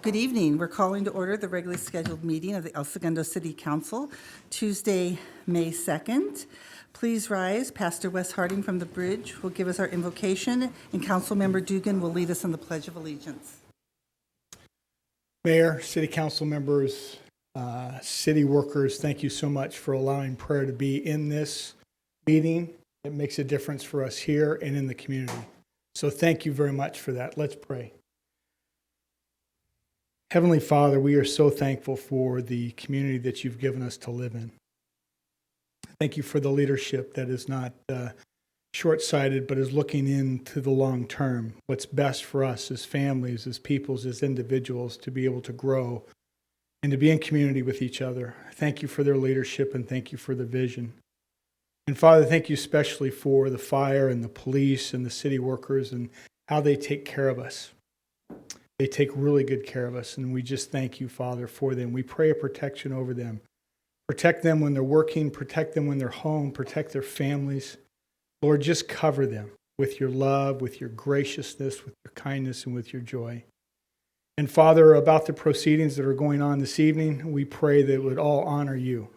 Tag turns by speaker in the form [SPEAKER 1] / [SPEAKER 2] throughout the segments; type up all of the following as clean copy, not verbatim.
[SPEAKER 1] Good evening. We're calling to order the regularly scheduled meeting of the El Segundo City Council, Tuesday, May 2nd. Please rise. Pastor Wes Harding from the Bridge will give us our invocation, and Councilmember Dugan will lead us in the Pledge of Allegiance.
[SPEAKER 2] Mayor, City Council members, city workers, thank you so much for allowing prayer to be in this meeting. It makes a difference for us here and in the community. So thank you very much for that. Let's pray. Heavenly Father, we are so thankful for the community that you've given us to live in. Thank you for the leadership that is not short-sighted, but is looking into the long term, what's best for us as families, as peoples, as individuals to be able to grow and to be in community with each other. Thank you for their leadership and thank you for the vision. And Father, thank you especially for the fire and the police and the city workers and how they take care of us. They take really good care of us, and we just thank you, Father, for them. We pray a protection over them. Protect them when they're working, protect them when they're home, protect their families. Lord, just cover them with your love, with your graciousness, with your kindness, and with your joy. And Father, about the proceedings that are going on this evening, we pray that it would all honor you,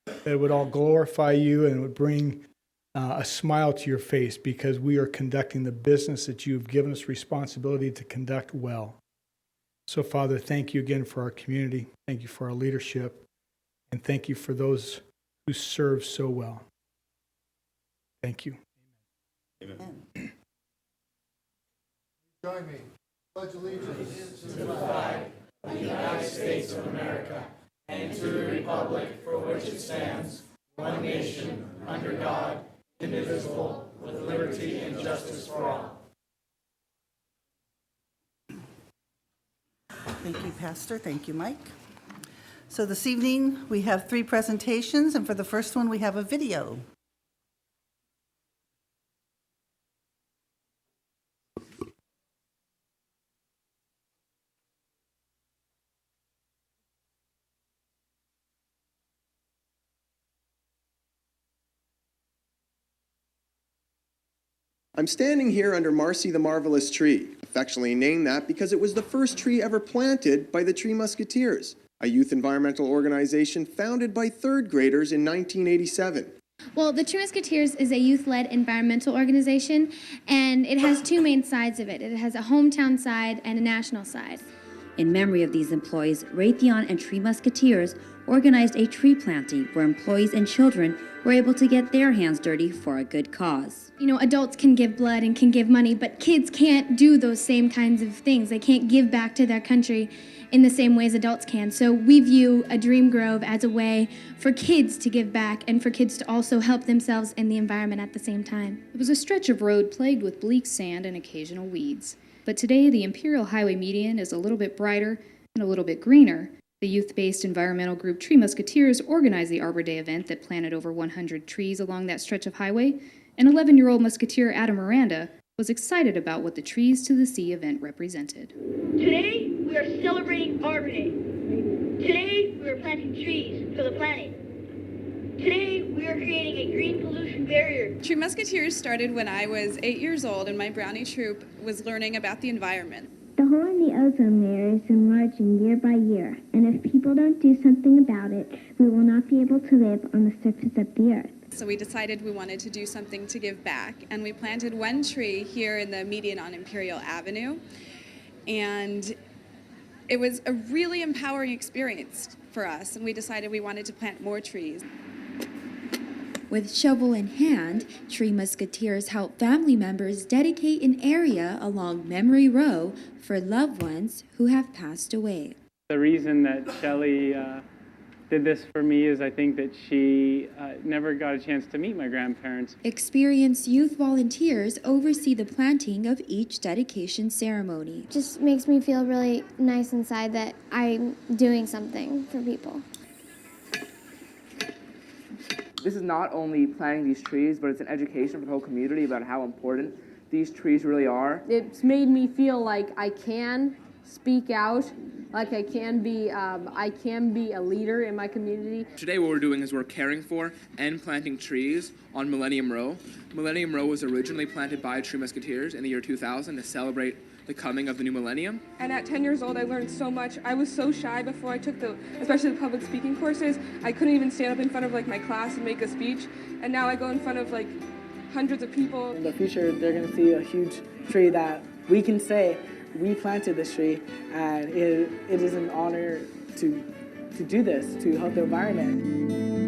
[SPEAKER 2] that it would all glorify you, and it would bring a smile to your face because we are conducting the business that you've given us responsibility to conduct well. So, Father, thank you again for our community. Thank you for our leadership. And thank you for those who serve so well. Thank you.
[SPEAKER 3] Amen. Join me. Pledge allegiance to the flag of the United States of America and to the republic for which it stands, one nation, under God, indivisible, with liberty and justice for all.
[SPEAKER 1] Thank you, Pastor. Thank you, Mike. So this evening, we have 3 presentations, and for the first one, we have a video.
[SPEAKER 4] I'm standing here under Marcy the Marvelous Tree, affectionately named that because it was the first tree ever planted by the Tree Musketeers, a youth environmental organization founded by 3rd graders in 1987.
[SPEAKER 5] Well, the Tree Musketeers is a youth-led environmental organization, and it has 2 main sides of it. It has a hometown side and a national side.
[SPEAKER 6] In memory of these employees, Raytheon and Tree Musketeers organized a tree planting where employees and children were able to get their hands dirty for a good cause.
[SPEAKER 5] You know, adults can give blood and can give money, but kids can't do those same kinds of things. They can't give back to their country in the same ways adults can. So we view a Dream Grove as a way for kids to give back and for kids to also help themselves and the environment at the same time.
[SPEAKER 7] It was a stretch of road plagued with bleak sand and occasional weeds. But today, the Imperial Highway median is a little bit brighter and a little bit greener. The youth-based environmental group Tree Musketeers organized the Arbor Day event that planted over 100 trees along that stretch of highway, and 11-year-old Musketeer Adam Miranda was excited about what the Trees to the Sea event represented.
[SPEAKER 8] Today, we are celebrating Arbor Day. Today, we are planting trees for the planet. Today, we are creating a green pollution barrier.
[SPEAKER 9] Tree Musketeers started when I was 8 years old and my Brownie troop was learning about the environment.
[SPEAKER 10] The hole in the ozone layer is enlarging year by year, and if people don't do something about it, we will not be able to live on the surface of the earth.
[SPEAKER 9] So we decided we wanted to do something to give back, and we planted 1 tree here in the median on Imperial Avenue, and it was a really empowering experience for us, and we decided we wanted to plant more trees.
[SPEAKER 6] With shovel in hand, Tree Musketeers help family members dedicate an area along Memory Row for loved ones who have passed away.
[SPEAKER 11] The reason that Shelley did this for me is I think that she never got a chance to meet my grandparents.
[SPEAKER 6] Experienced youth volunteers oversee the planting of each dedication ceremony.
[SPEAKER 5] Just makes me feel really nice inside that I'm doing something for people.
[SPEAKER 12] This is not only planting these trees, but it's an education for the whole community about how important these trees really are.
[SPEAKER 13] It's made me feel like I can speak out, like I can be a leader in my community.
[SPEAKER 14] Today what we're doing is we're caring for and planting trees on Millennium Row. Millennium Row was originally planted by Tree Musketeers in the year 2000 to celebrate the coming of the new millennium.
[SPEAKER 15] And at 10 years old, I learned so much. I was so shy before I took especially the public speaking courses. I couldn't even stand up in front of my class and make a speech. And now I go in front of hundreds of people.
[SPEAKER 16] In the future, they're going to see a huge tree that we can say, we planted this tree, and it is an honor to do this, to help the environment.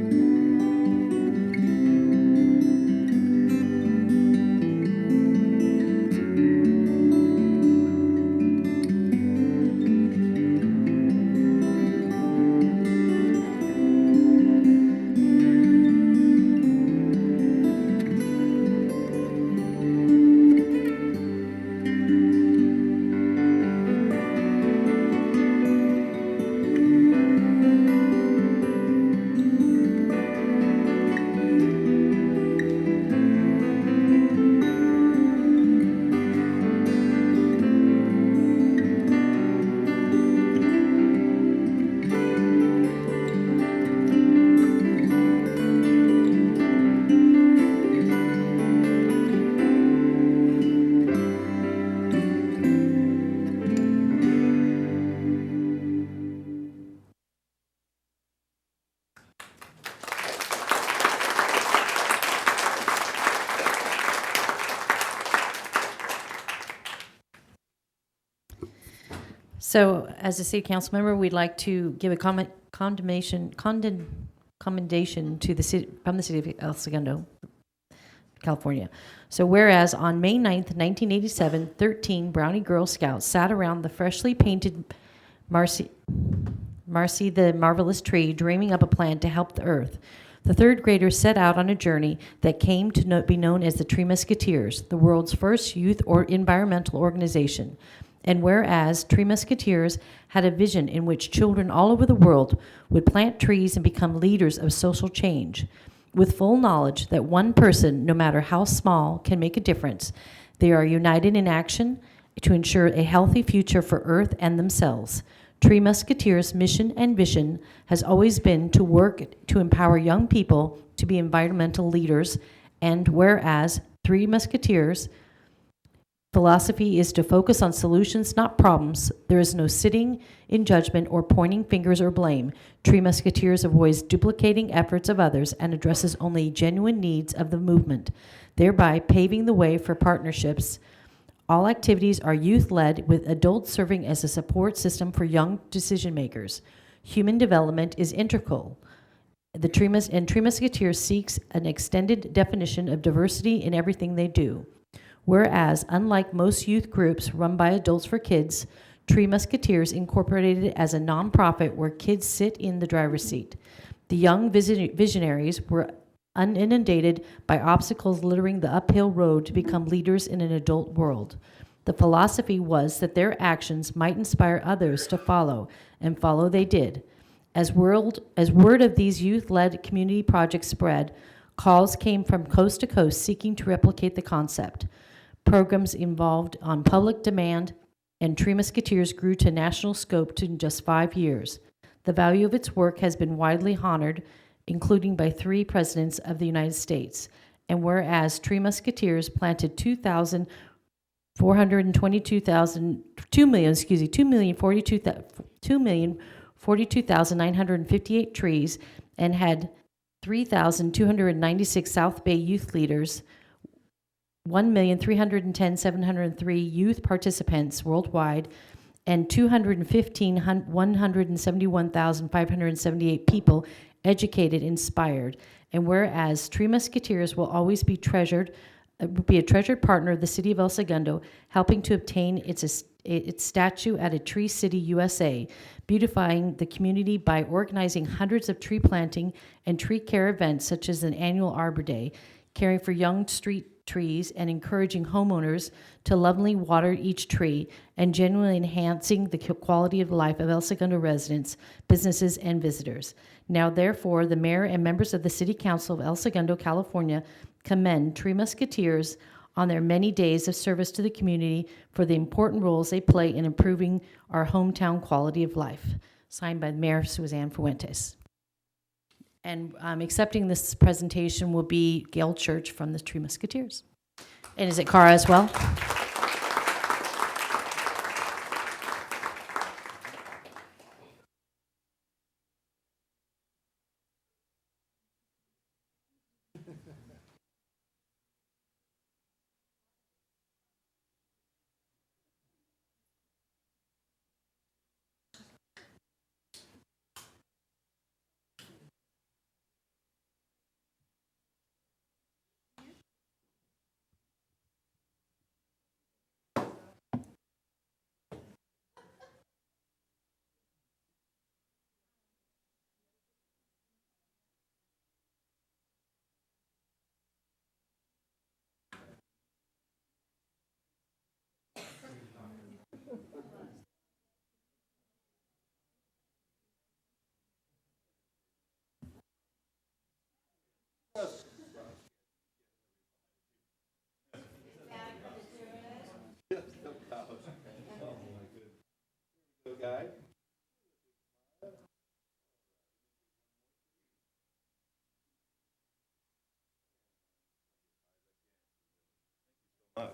[SPEAKER 17] So, as a city council member, we'd like to give a commendation to the city, from the city of El Segundo, California. So, whereas on May 9th, 1987, 13 Brownie Girl Scouts sat around the freshly painted Marcy the Marvelous Tree, dreaming up a plan to help the earth. The third graders set out on a journey that came to be known as the Tree Musketeers, the world's first youth or environmental organization. And whereas Tree Musketeers had a vision in which children all over the world would plant trees and become leaders of social change, with full knowledge that one person, no matter how small, can make a difference, they are united in action to ensure a healthy future for Earth and themselves. Tree Musketeers' mission and vision has always been to work to empower young people to be environmental leaders, and whereas Tree Musketeers' philosophy is to focus on solutions, not problems. There is no sitting in judgment or pointing fingers or blame. Tree Musketeers avoids duplicating efforts of others and addresses only genuine needs of the movement, thereby paving the way for partnerships. All activities are youth-led, with adults serving as a support system for young decision makers. Human development is integral. Tree Musketeers seeks an extended definition of diversity in everything they do. Whereas, unlike most youth groups run by adults for kids, Tree Musketeers incorporated it as a nonprofit where kids sit in the driver's seat. The young visionaries were inundated by obstacles littering the uphill road to become leaders in an adult world. The philosophy was that their actions might inspire others to follow, and follow they did. As word of these youth-led community projects spread, calls came from coast to coast seeking to replicate the concept. Programs involved on public demand, and Tree Musketeers grew to national scope in just 5 years. The value of its work has been widely honored, including by 3 presidents of the United States. And whereas Tree Musketeers planted 2,042,958 trees and had 3,296 South Bay youth leaders, 1,310,703 youth participants worldwide, and 171,578 people educated, inspired. And whereas Tree Musketeers will always be a treasured partner of the City of El Segundo, helping to obtain its statue at a Tree City, USA, beautifying the community by organizing hundreds of tree planting and tree care events such as an annual Arbor Day, caring for young street trees and encouraging homeowners to lovingly water each tree, and genuinely enhancing the quality of life of El Segundo residents, businesses, and visitors. Now, therefore, the mayor and members of the City Council of El Segundo, California, commend Tree Musketeers on their many days of service to the community for the important roles they play in improving our hometown quality of life. Signed by Mayor Suzanne Fuentes. And accepting this presentation will be Gail Church from the Tree Musketeers. And is it Cara as well?
[SPEAKER 3] guy. Much.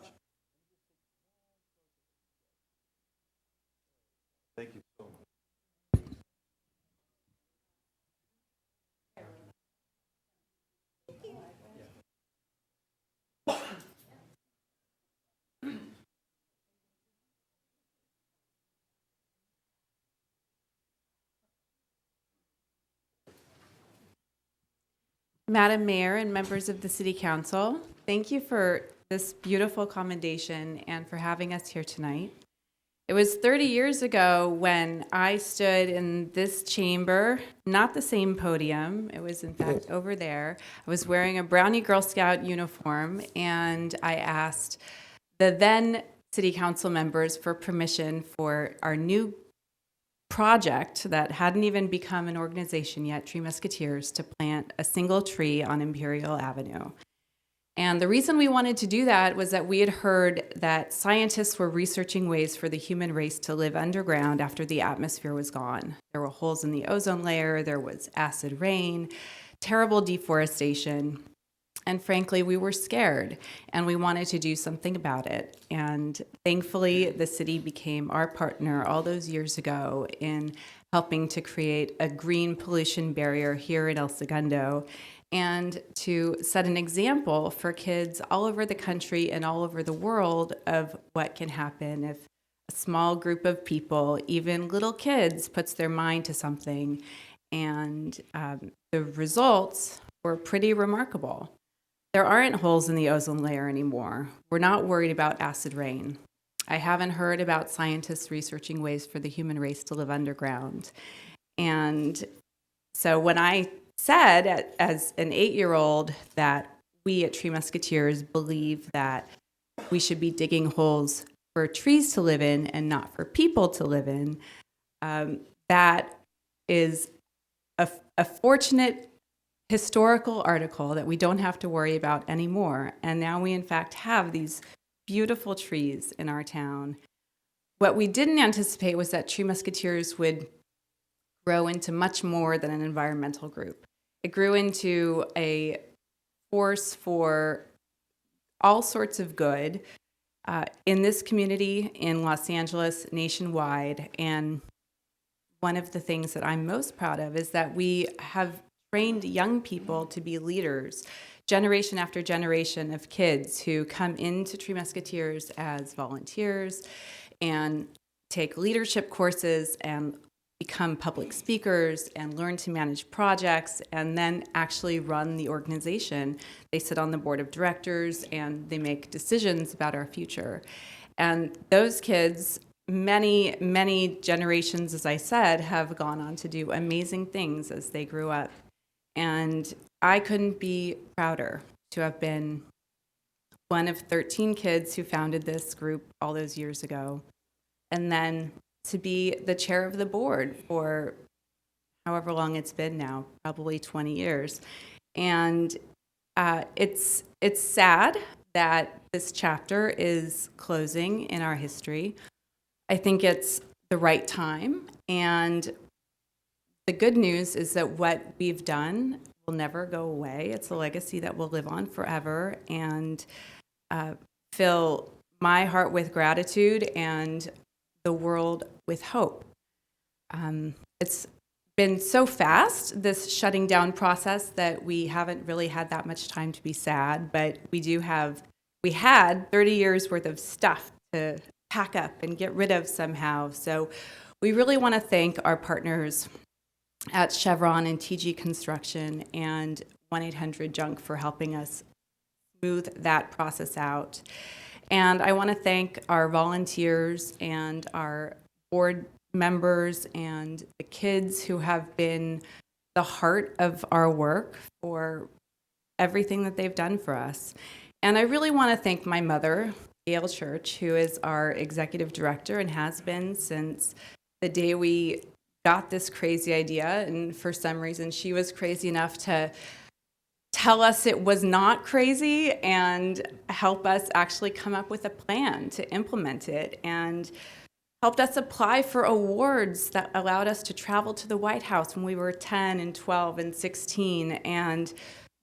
[SPEAKER 3] Thank you so much.
[SPEAKER 18] Madam Mayor and members of the City Council, thank you for this beautiful commendation and for having us here tonight. It was 30 years ago when I stood in this chamber, not the same podium, it was in fact over there. I was wearing a Brownie Girl Scout uniform, and I asked the then City Council members for permission for our new project that hadn't even become an organization yet, Tree Musketeers, to plant a single tree on Imperial Avenue. And the reason we wanted to do that was that we had heard that scientists were researching ways for the human race to live underground after the atmosphere was gone. There were holes in the ozone layer, there was acid rain, terrible deforestation, and frankly, we were scared, and we wanted to do something about it. And thankfully, the city became our partner all those years ago in helping to create a green pollution barrier here in El Segundo, and to set an example for kids all over the country and all over the world of what can happen if a small group of people, even little kids, puts their mind to something. And the results were pretty remarkable. There aren't holes in the ozone layer anymore. We're not worried about acid rain. I haven't heard about scientists researching ways for the human race to live underground. And so when I said as an 8-year-old that we at Tree Musketeers believe that we should be digging holes for trees to live in and not for people to live in, that is a fortunate historical article that we don't have to worry about anymore. And now we in fact have these beautiful trees in our town. What we didn't anticipate was that Tree Musketeers would grow into much more than an environmental group. It grew into a force for all sorts of good in this community, in Los Angeles, nationwide. And one of the things that I'm most proud of is that we have trained young people to be leaders, generation after generation of kids who come into Tree Musketeers as volunteers and take leadership courses and become public speakers and learn to manage projects and then actually run the organization. They sit on the board of directors and they make decisions about our future. And those kids, many, many generations, as I said, have gone on to do amazing things as they grew up. And I couldn't be prouder to have been one of 13 kids who founded this group all those years ago, and then to be the chair of the board for however long it's been now, probably 20 years. And it's sad that this chapter is closing in our history. I think it's the right time, and the good news is that what we've done will never go away. It's a legacy that will live on forever and fill my heart with gratitude and the world with hope. It's been so fast, this shutting down process, that we haven't really had that much time to be sad, but we had 30 years worth of stuff to pack up and get rid of somehow. So we really want to thank our partners at Chevron and TG Construction and 1-800-JUNK for helping us smooth that process out. And I want to thank our volunteers and our board members and the kids who have been the heart of our work for everything that they've done for us. And I really want to thank my mother, Gail Church, who is our executive director and has been since the day we got this crazy idea. And for some reason, she was crazy enough to tell us it was not crazy and help us actually come up with a plan to implement it. And helped us apply for awards that allowed us to travel to the White House when we were 10 and 12 and 16. And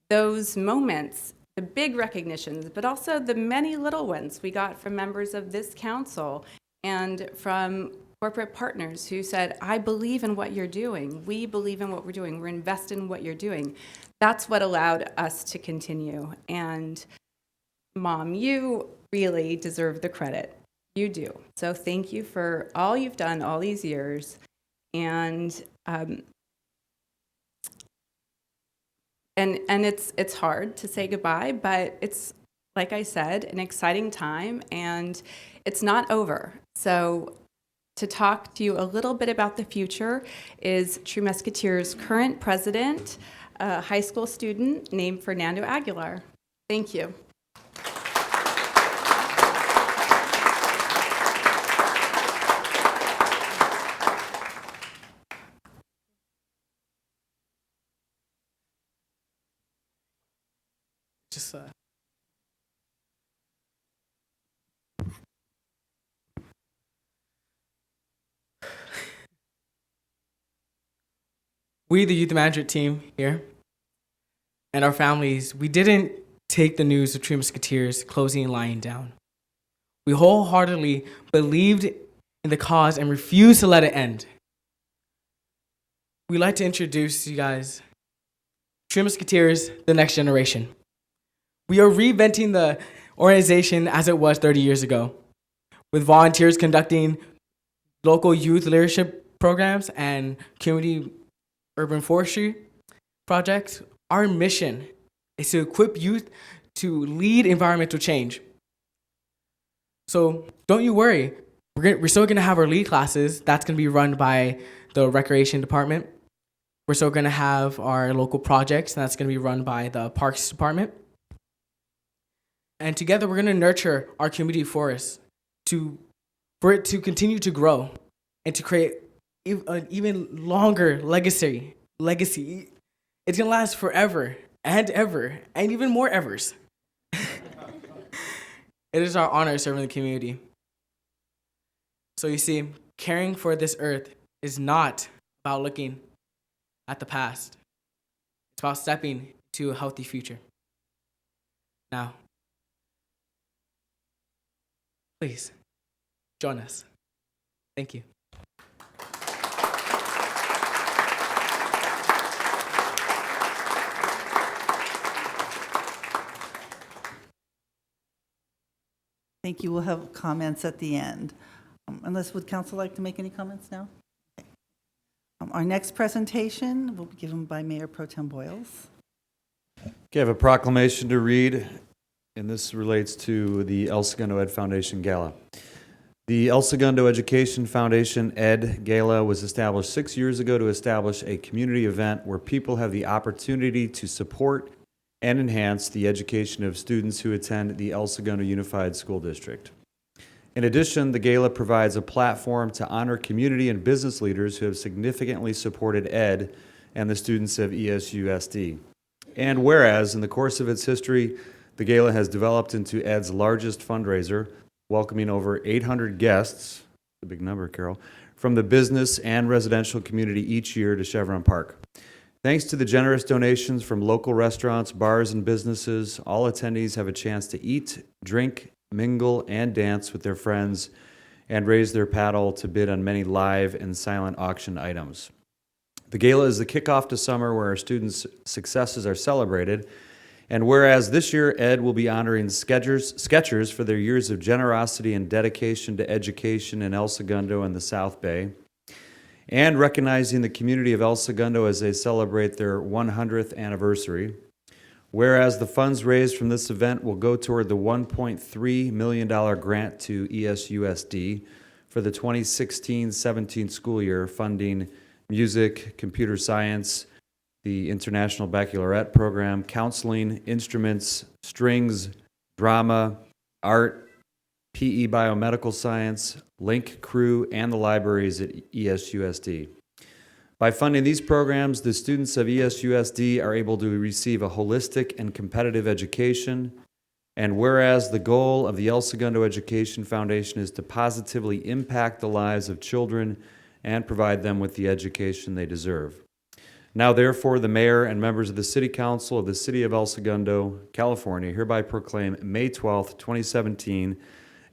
[SPEAKER 18] those moments, the big recognitions, but also the many little ones we got from members of this council and from corporate partners who said, I believe in what you're doing. We believe in what we're doing. We're invested in what you're doing. That's what allowed us to continue. And Mom, you really deserve the credit. You do. So thank you for all you've done all these years. And it's hard to say goodbye, but it's, like I said, an exciting time, and it's not over. So to talk to you a little bit about the future is Tree Musketeers' current president, a high school student named Fernando Aguilar. Thank you.
[SPEAKER 19] We, the youth management team here, and our families, we didn't take the news of Tree Musketeers closing and lying down. We wholeheartedly believed in the cause and refused to let it end. We'd like to introduce you guys, Tree Musketeers, the next generation. We are reinventing the organization as it was 30 years ago, with volunteers conducting local youth leadership programs and community urban forestry projects. Our mission is to equip youth to lead environmental change. So don't you worry, we're still gonna have our lead classes. That's gonna be run by the recreation department. We're still gonna have our local projects, and that's gonna be run by the parks department. And together we're gonna nurture our community forest for it to continue to grow and to create an even longer legacy. It's gonna last forever and ever, and even more evers. It is our honor serving the community. So you see, caring for this earth is not about looking at the past. It's about stepping to a healthy future. Now, please join us. Thank you.
[SPEAKER 1] Thank you. We'll have comments at the end. Unless, would council like to make any comments now? Okay. Our next presentation will be given by Mayor Pro Tem Boyles.
[SPEAKER 20] Okay, I have a proclamation to read, and this relates to the El Segundo Ed Foundation Gala. The El Segundo Education Foundation Ed Gala was established 6 years ago to establish a community event where people have the opportunity to support and enhance the education of students who attend the El Segundo Unified School District. In addition, the Gala provides a platform to honor community and business leaders who have significantly supported ED and the students of ESUSD. And whereas, in the course of its history, the Gala has developed into ED's largest fundraiser, welcoming over 800 guests, a big number, Carol, from the business and residential community each year to Chevron Park. Thanks to the generous donations from local restaurants, bars, and businesses, all attendees have a chance to eat, drink, mingle, and dance with their friends and raise their paddle to bid on many live and silent auction items. The Gala is the kickoff to summer where our students' successes are celebrated. And whereas this year ED will be honoring Skechers for their years of generosity and dedication to education in El Segundo and the South Bay, and recognizing the community of El Segundo as they celebrate their 100th anniversary. Whereas the funds raised from this event will go toward the $1.3 million grant to ESUSD for the 2016-17 school year, funding music, computer science, the International Baccalaureate program, counseling, instruments, strings, drama, art, PE biomedical science, Link Crew, and the libraries at ESUSD. By funding these programs, the students of ESUSD are able to receive a holistic and competitive education, And whereas the goal of the El Segundo Education Foundation is to positively impact the lives of children and provide them with the education they deserve. Now therefore, the mayor and members of the City Council of the City of El Segundo, California, hereby proclaim May 12th, 2017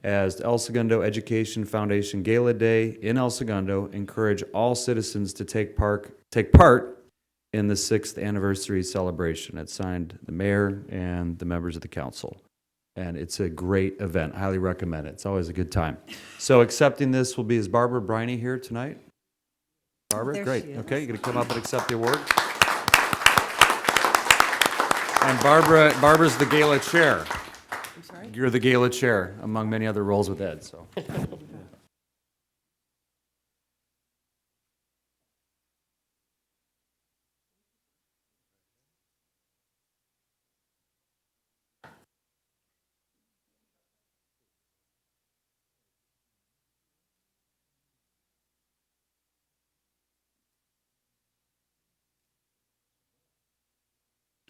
[SPEAKER 20] as El Segundo Education Foundation Gala Day in El Segundo. Encourage all citizens to take part in the 6th anniversary celebration. It's signed the mayor and the members of the council. And it's a great event. Highly recommend it. It's always a good time. So accepting this will be, is Barbara Briney here tonight? Barbara,
[SPEAKER 1] There
[SPEAKER 20] great.
[SPEAKER 1] she is.
[SPEAKER 20] Okay, you're going to come up and accept the award. And Barbara's the gala chair.
[SPEAKER 21] I'm sorry?
[SPEAKER 20] You're the gala chair, among many other roles with Ed, so.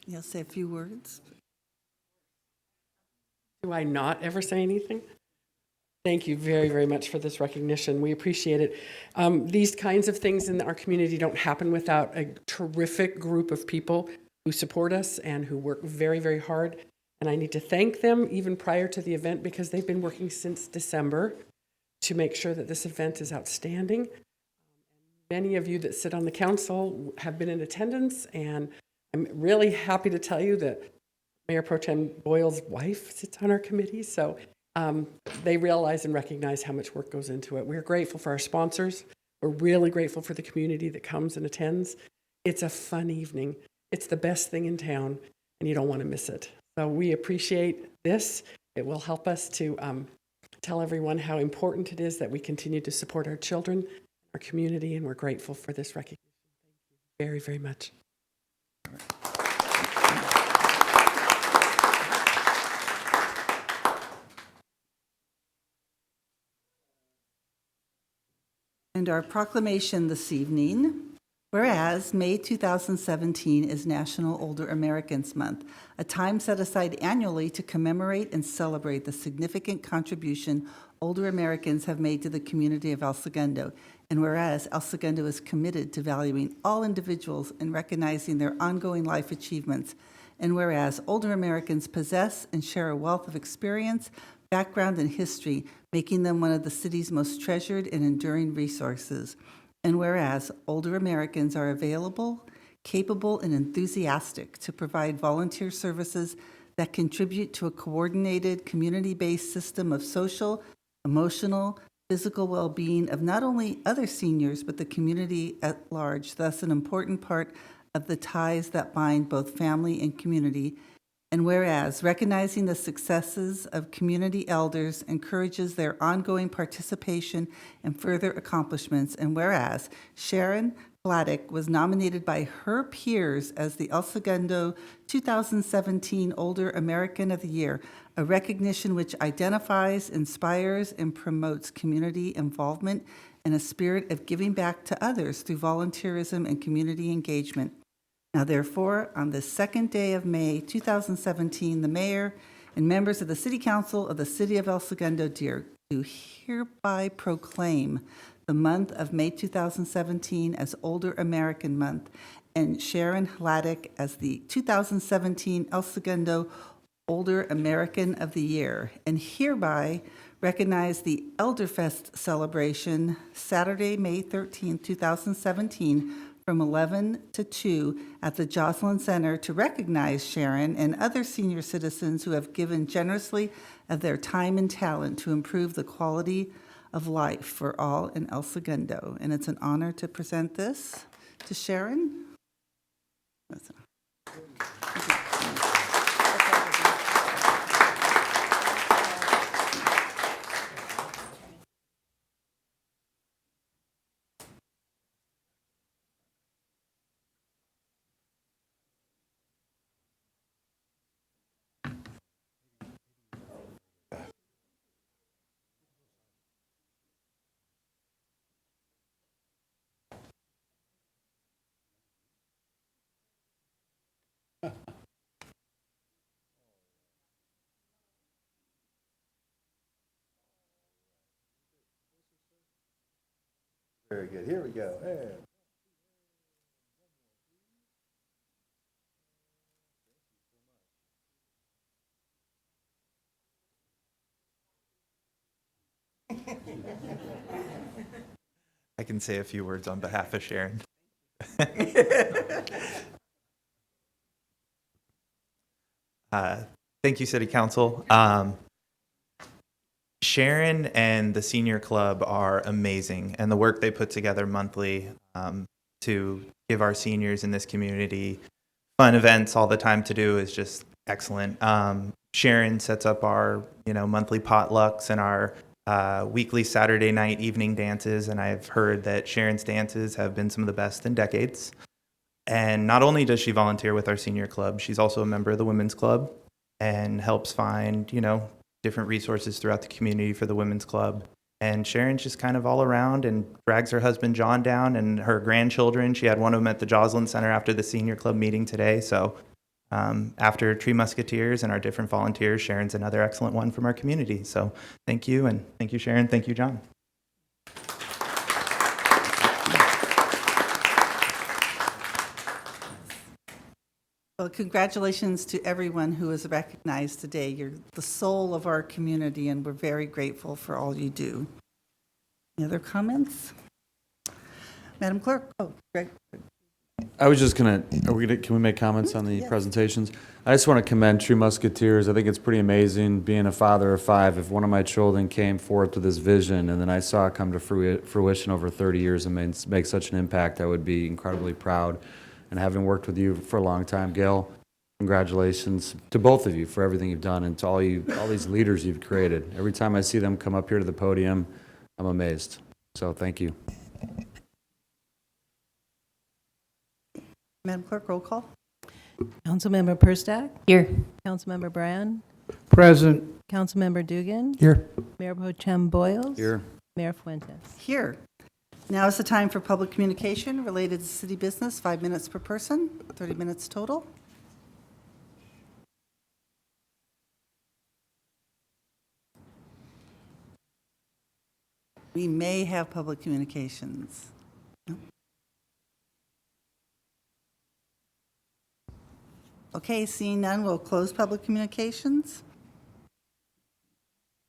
[SPEAKER 1] You'll say a few words.
[SPEAKER 21] Do I not ever say anything? Thank you very, very much for this recognition. We appreciate it. These kinds of things in our community don't happen without a terrific group of people who support us and who work very, very hard. And I need to thank them even prior to the event because they've been working since December to make sure that this event is outstanding. Many of you that sit on the council have been in attendance, and I'm really happy to tell you that Mayor Pro Tem Boyles' wife sits on our committee, so they realize and recognize how much work goes into it. We're grateful for our sponsors. We're really grateful for the community that comes and attends. It's a fun evening. It's the best thing in town, and you don't want to miss it. So we appreciate this. It will help us to tell everyone how important it is that we continue to support our children, our community, and we're grateful for this recognition. Thank you very, very much.
[SPEAKER 1] And our proclamation this evening, whereas May 2017 is National Older Americans Month, a time set aside annually to commemorate and celebrate the significant contribution older Americans have made to the community of El Segundo. And whereas El Segundo is committed to valuing all individuals and recognizing their ongoing life achievements. And whereas older Americans possess and share a wealth of experience, background, and history, making them one of the city's most treasured and enduring resources. And whereas older Americans are available, capable, and enthusiastic to provide volunteer services that contribute to a coordinated, community-based system of social, emotional, physical well-being of not only other seniors, but the community at large, thus an important part of the ties that bind both family and community. And whereas recognizing the successes of community elders encourages their ongoing participation and further accomplishments, and whereas Sharon Hladek was nominated by her peers as the El Segundo 2017 Older American of the Year, a recognition which identifies, inspires, and promotes community involvement and a spirit of giving back to others through volunteerism and community engagement. Now, therefore, on the second day of May 2017, the mayor and members of the City Council of the City of El Segundo do hereby proclaim the month of May 2017 as Older American Month, and Sharon Hladek as the 2017 El Segundo Older American of the Year, and hereby recognize the Elderfest celebration Saturday, May 13, 2017, from 11 to 2 at the Joslin Center to recognize Sharon and other senior citizens who have given generously of their time and talent to improve the quality of life for all in El Segundo. And it's an honor to present this to Sharon.
[SPEAKER 20] Very good. Here we go. Hey.
[SPEAKER 2] I can say a few words on behalf of Sharon. Thank you, City Council. Sharon and the Senior Club are amazing, and the work they put together monthly to give our seniors in this community fun events all the time to do is just excellent. Sharon sets up our monthly potlucks and our weekly Saturday night evening dances, and I've heard that Sharon's dances have been some of the best in decades. And not only does she volunteer with our Senior Club, she's also a member of the Women's Club and helps find, different resources throughout the community for the Women's Club. And Sharon's just kind of all around and drags her husband John down and her grandchildren. She had one of them at the Joslin Center after the Senior Club meeting today. So after Tree Musketeers and our different volunteers, Sharon's another excellent one from our community. So thank you, and thank you, Sharon. Thank you, John.
[SPEAKER 1] Well, congratulations to everyone who is recognized today. You're the soul of our community, and we're very grateful for all you do. Any other comments? Madam Clerk? Oh, Greg.
[SPEAKER 20] I was just can we make comments on the presentations? I just want to commend Tree Musketeers. I think it's pretty amazing being a father of 5. If one of my children came forth with this vision and then I saw it come to fruition over 30 years and make such an impact, I would be incredibly proud. And having worked with you for a long time, Gail, congratulations to both of you for everything you've done and to all these leaders you've created. Every time I see them come up here to the podium, I'm amazed. So thank you.
[SPEAKER 1] Madam Clerk, roll call.
[SPEAKER 22] Councilmember Pirsztuk?
[SPEAKER 17] Here.
[SPEAKER 22] Councilmember Brand?
[SPEAKER 23] Present.
[SPEAKER 22] Councilmember Dugan?
[SPEAKER 23] Here.
[SPEAKER 22] Mayor Pro Tem Boyles?
[SPEAKER 20] Here.
[SPEAKER 22] Mayor Fuentes?
[SPEAKER 1] Here. Now is the time for public communication related to city business, 5 minutes per person, 30 minutes total. We may have public communications. No? Okay, seeing none, we'll close public communications.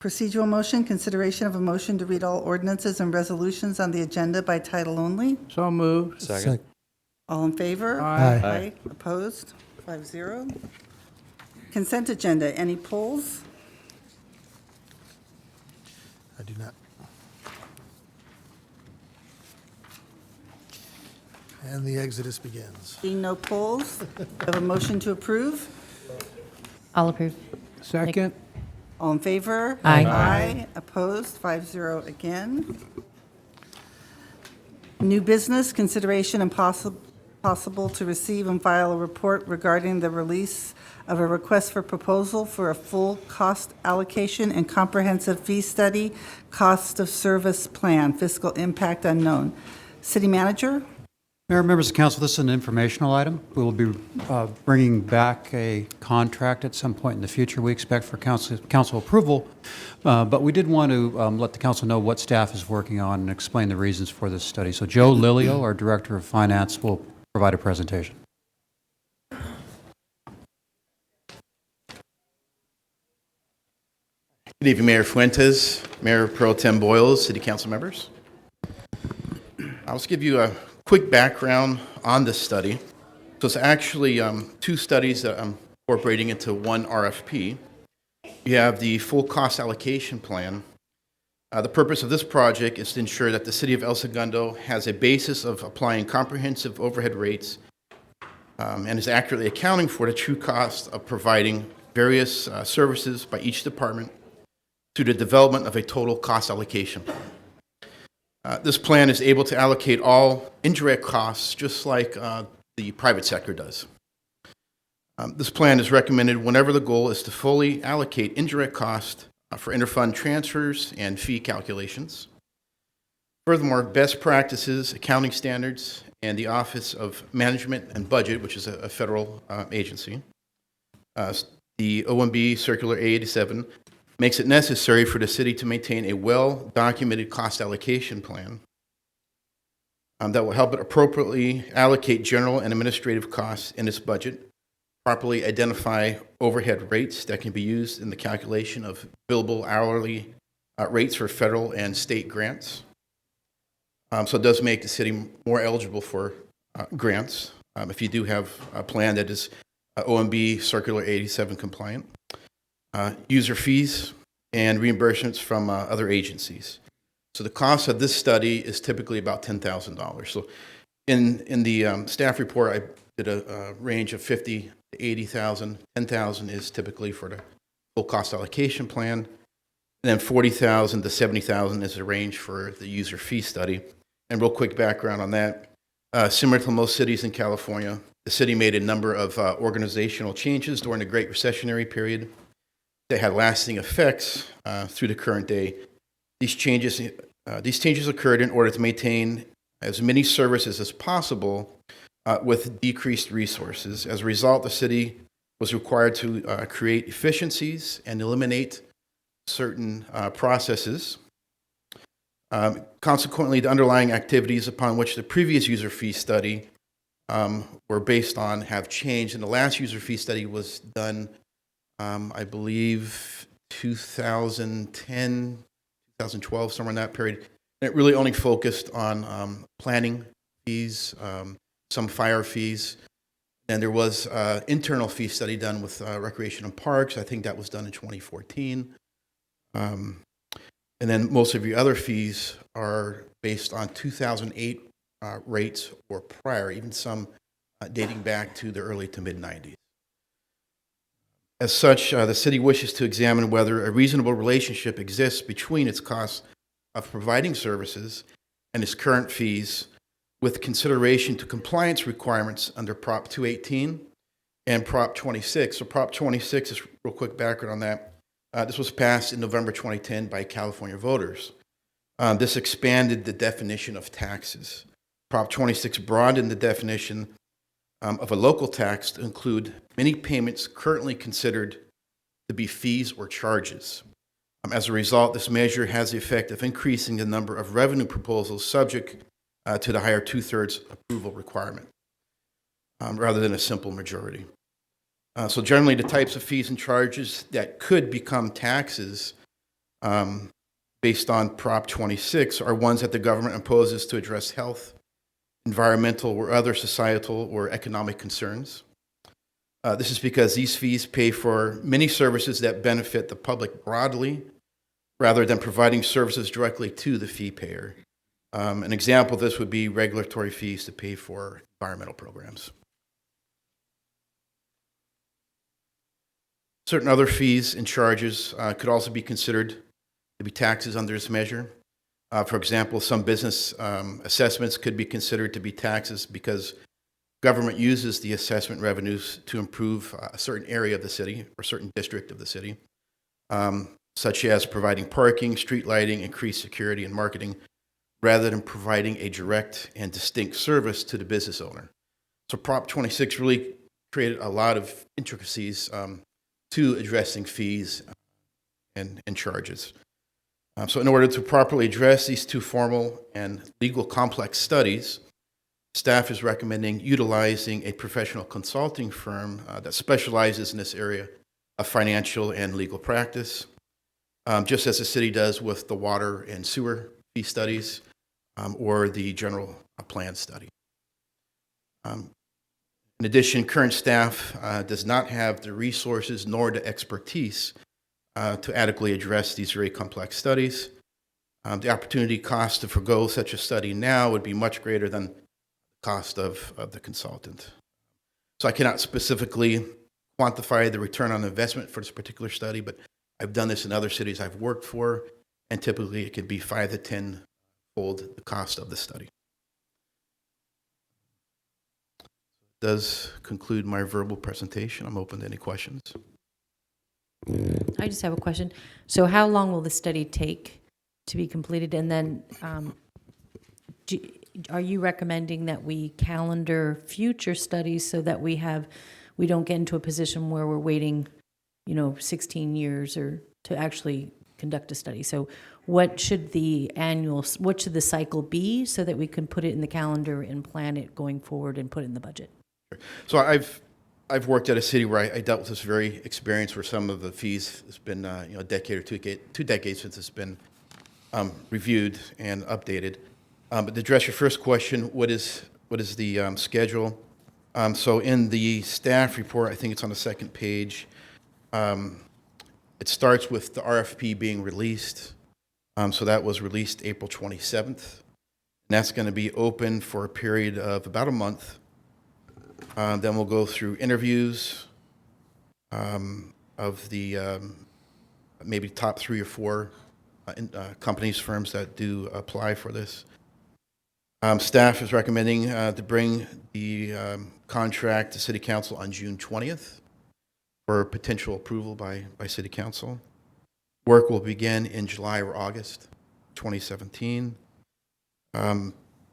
[SPEAKER 1] Procedural motion, consideration of a motion to read all ordinances and resolutions on the agenda by title only.
[SPEAKER 23] So moved.
[SPEAKER 20] Second.
[SPEAKER 1] All in favor?
[SPEAKER 23] Aye.
[SPEAKER 1] Aye. Opposed? 5-0. Consent agenda, any polls?
[SPEAKER 23] I do not. And the exodus begins.
[SPEAKER 1] Seeing no polls, have a motion to approve.
[SPEAKER 17] I'll approve.
[SPEAKER 23] Second.
[SPEAKER 1] All in favor?
[SPEAKER 17] Aye.
[SPEAKER 1] Aye. Opposed? 5-0 again. New business, consideration and possible to receive and file a report regarding the release of a request for proposal for a full cost allocation and comprehensive fee study, cost of service plan, fiscal impact unknown. City Manager?
[SPEAKER 24] Mayor, members of council, this is an informational item. We will be bringing back a contract at some point in the future. We expect for council approval, but we did want to let the council know what staff is working on and explain the reasons for this study. So Joe Lilio, our Director of Finance, will provide a presentation.
[SPEAKER 25] Good evening, Mayor Fuentes, Mayor Pro Tem Boyles, City Council members. I'll just give you a quick background on this study. So it's actually 2 studies that I'm incorporating into one RFP. You have the full cost allocation plan. The purpose of this project is to ensure that the City of El Segundo has a basis of applying comprehensive overhead rates and is accurately accounting for the true cost of providing various services by each department through the development of a total cost allocation. This plan is able to allocate all indirect costs just like the private sector does. This plan is recommended whenever the goal is to fully allocate indirect cost for interfund transfers and fee calculations. Furthermore, best practices, accounting standards, and the Office of Management and Budget, which is a federal agency, the OMB Circular A87, makes it necessary for the city to maintain a well-documented cost allocation plan. that will help it appropriately allocate general and administrative costs in its budget, properly identify overhead rates that can be used in the calculation of billable hourly rates for federal and state grants. So it does make the city more eligible for grants if you do have a plan that is OMB Circular 87 compliant. User fees and reimbursements from other agencies. So the cost of this study is typically about $10,000. So in the staff report, I did a range of $50,000 to $80,000. $10,000 is typically for the full cost allocation plan. And then $40,000 to $70,000 is a range for the user fee study. And real quick background on that. Similar to most cities in California, the city made a number of organizational changes during the Great Recessionary period that had lasting effects through the current day. These changes occurred in order to maintain as many services as possible with decreased resources. As a result, the city was required to create efficiencies and eliminate certain processes. Consequently, the underlying activities upon which the previous user fee study were based on have changed, and the last user fee study was done, I believe, 2010, 2012, somewhere in that period. And it really only focused on planning fees, some fire fees, and there was internal fee study done with Recreation and Parks. I think that was done in 2014. And then most of your other fees are based on 2008 rates or prior, even some dating back to the early to mid-90s. As such, the city wishes to examine whether a reasonable relationship exists between its costs of providing services and its current fees, with consideration to compliance requirements under Prop 218 and Prop 26. So Prop 26 is real quick background on that. This was passed in November 2010 by California voters. This expanded the definition of taxes. Prop 26 broadened the definition of a local tax to include many payments currently considered to be fees or charges. As a result, this measure has the effect of increasing the number of revenue proposals subject to the higher two-thirds approval requirement, rather than a simple majority. So generally, the types of fees and charges that could become taxes based on Prop 26 are ones that the government imposes to address health, environmental, or other societal or economic concerns. This is because these fees pay for many services that benefit the public broadly, rather than providing services directly to the fee payer. An example of this would be regulatory fees to pay for environmental programs. Certain other fees and charges could also be considered to be taxes under this measure. For example, some business assessments could be considered to be taxes because government uses the assessment revenues to improve a certain area of the city or certain district of the city, such as providing parking, street lighting, increased security, and marketing, rather than providing a direct and distinct service to the business owner. So Prop 26 really created a lot of intricacies to addressing fees and charges. So in order to properly address these two formal and legal complex studies, staff is recommending utilizing a professional consulting firm that specializes in this area of financial and legal practice, just as the city does with the water and sewer fee studies or the general plan study. In addition, current staff does not have the resources nor the expertise to adequately address these very complex studies. The opportunity cost to forgo such a study now would be much greater than the cost of the consultant. So I cannot specifically quantify the return on investment for this particular study, but I've done this in other cities I've worked for, and typically it could be 5 to 10-fold the cost of the study. Does conclude my verbal presentation. I'm open to any questions.
[SPEAKER 17] I just have a question. So how long will the study take to be completed? And then are you recommending that we calendar future studies so that we don't get into a position where we're waiting, 16 years or to actually conduct a study. So what should the cycle be so that we can put it in the calendar and plan it going forward and put it in the budget?
[SPEAKER 25] So I've worked at a city where I dealt with this very experience where some of the fees, it's been a decade or two decades since it's been reviewed and updated. But to address your first question, what is the schedule? So in the staff report, I think it's on the second page, it starts with the RFP being released. So that was released April 27th. And that's going to be open for a period of about a month. Then we'll go through interviews of the maybe top 3 or 4 companies, firms that do apply for this. Staff is recommending to bring the contract to City Council on June 20th for potential approval by City Council. Work will begin in July or August 2017.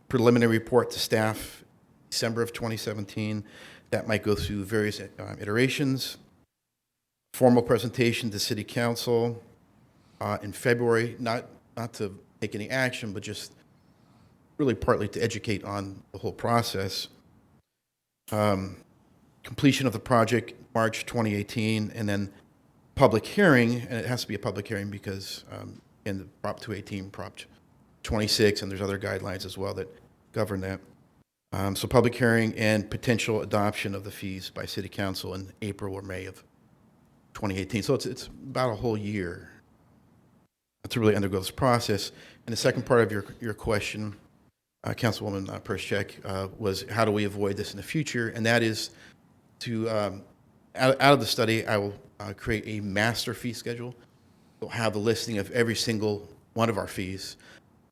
[SPEAKER 25] Preliminary report to staff December of 2017. That might go through various iterations. Formal presentation to City Council in February, not to take any action, but just really partly to educate on the whole process. Completion of the project March 2018, and then public hearing, and it has to be a public hearing because in the Prop 218, Prop 26, and there's other guidelines as well that govern that. So public hearing and potential adoption of the fees by City Council in April or May of 2018. So it's about a whole year to really undergo this process. And the second part of your question, Councilwoman Pirsztuk, was how do we avoid this in the future? And that is to, out of the study, I will create a master fee schedule. We'll have a listing of every single one of our fees.